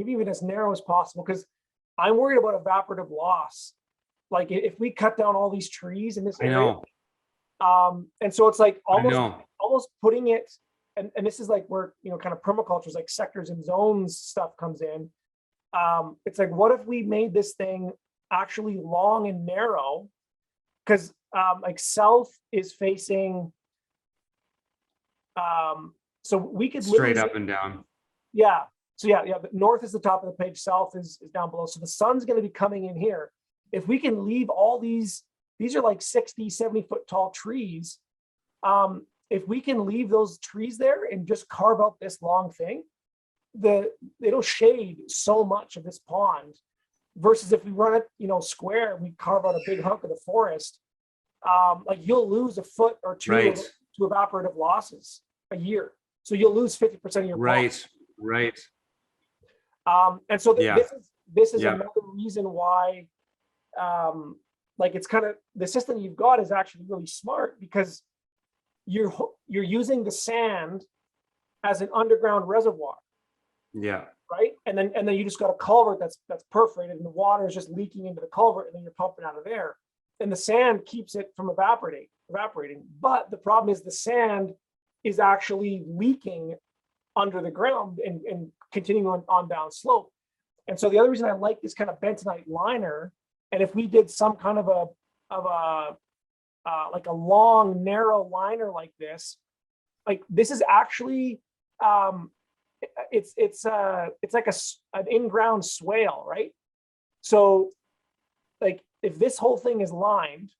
maybe even as narrow as possible, because I'm worried about evaporative loss. Like if we cut down all these trees in this I area, know. and so it's like I know. almost putting it, and this is like where, you know, kind of permaculture is like sectors and zones stuff comes in. It's like, what if we made this thing actually long and narrow? Because like south is facing, so we could Straight literally, up and down. yeah. So yeah, but north is the top of the page, south is down below. So the sun's going to be coming in here. If we can leave all these are like 60, 70 foot tall trees. If we can leave those trees there and just carve out this long thing, it'll shade so much of this pond, versus if we run it, you know, square, we carve out a big hunk of the forest. Like you'll lose a foot or two Right. to evaporative losses a year. So you'll lose 50% of your Right. pond. Right. And so Yeah. this is Yeah. another reason why, like it's kind of, the system you've got is actually really smart, because you're using the sand as an underground reservoir, Yeah. right? And then you just got a culvert that's perforated, and the water is just leaking into the culvert, and then you're pumping out of there. And the sand keeps it from evaporating. But the problem is the sand is actually leaking under the ground and continuing on down slope. And so the other reason I like this kind of bentonite liner, and if we did some kind of a like a long, narrow liner like this is actually, it's like an in-ground swale, right? So like if this whole thing is lined,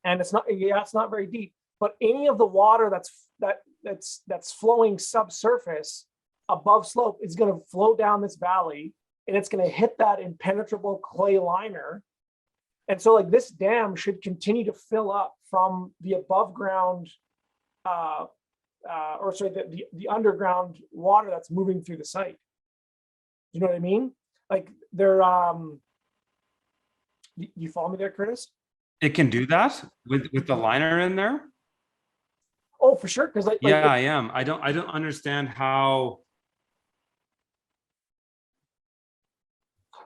and it's not very deep, but any of the water that's flowing subsurface above slope is going to flow down this valley, and it's going to hit that impenetrable clay liner. And so like this dam should continue to fill up from the above ground, or sorry, the underground water that's moving through the site. You know what I mean? Like they're, you follow me there, Curtis? It can do that with the liner in there. Oh, for sure. Because Yeah, I am. I don't understand how.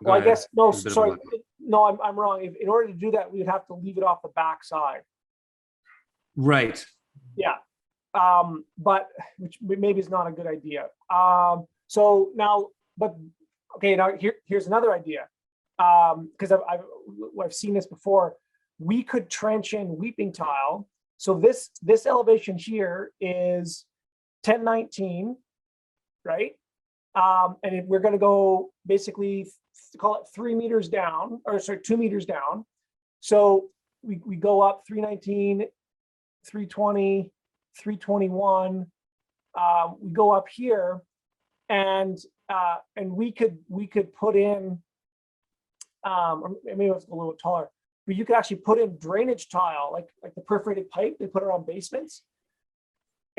Well, I guess no. Sorry, Like... no, I'm wrong. In order to do that, we would have to leave it off the back side. Right. Yeah. But which maybe is not a good idea. So now, but okay, now here's another idea. Because I've seen this before. We could trench in weeping tile. So this elevation here is 1019, right? And we're going to go basically, call it 3 meters down, or sorry, 2 meters down. So we go up 319, 320, 321. We go up here, and we could put in, or maybe it's a little taller, but you could actually put in drainage tile, like the perforated pipe they put around basements.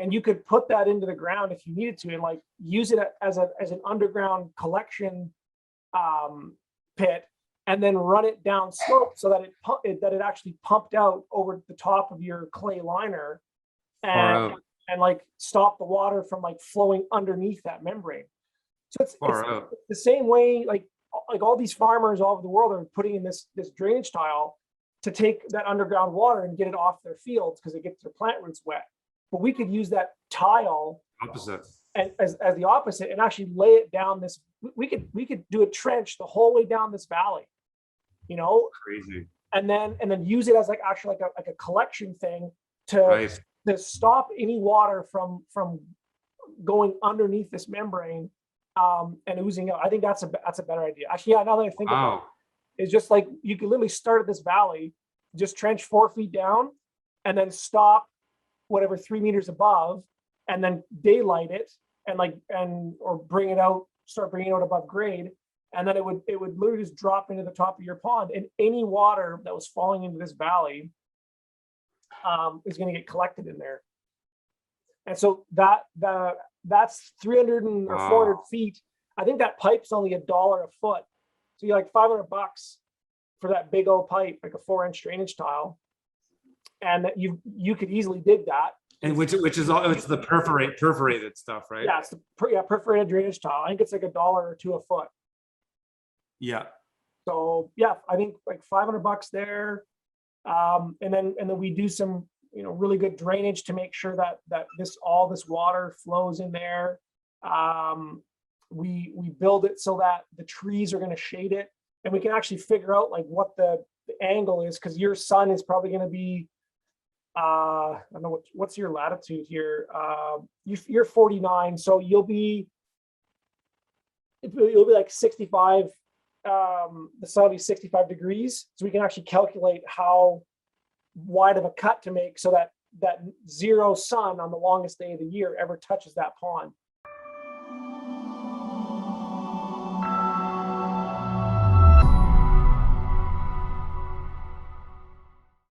And you could put that into the ground if you needed to, and like use it as an underground collection pit, and then run it down slope so that it actually pumped out over the top of your clay liner, and like stop the water from like flowing underneath that membrane. So it's the same way, like all these farmers all over the world are putting in this drainage tile to take that underground water and get it off their fields because it gets their plant roots wet. But we could use that tile opposite, and as the opposite, and actually lay it down this. We could do a trench the whole way down this valley, you know, crazy, and then use it as like actually like a collection thing to stop any water from going underneath this membrane and oozing out. I think that's a better idea. Actually, yeah. Now that I think about it, it's just like you could literally start at this valley, just trench 4 feet down, and then stop whatever 3 meters above, and then daylight it or bring it out, start bringing it out above grade, and then it would literally just drop into the top of your pond, and any water that was falling into this valley is going to get collected in there. And so that's 300 or 400 feet. I think that pipe's only $1 a foot, so you're like $500 for that big old pipe, like a 4-inch drainage tile. And that you could easily dig that. And which is all, it's the perforated stuff, right? Yeah, it's the perforated drainage tile. I think it's like $1 or $2 a foot. Yeah. So yeah, I think like $500 there. And then we do some, really good drainage to make sure that all this water flows in there. We build it so that the trees are going to shade it, and we can actually figure out like what the angle is, because your sun is probably going to be, I don't know what's your latitude here. You're 49, so you'll be like 65. The sun will be 65 degrees, so we can actually calculate how wide of a cut to make so that zero sun on the longest day of the year ever touches that pond.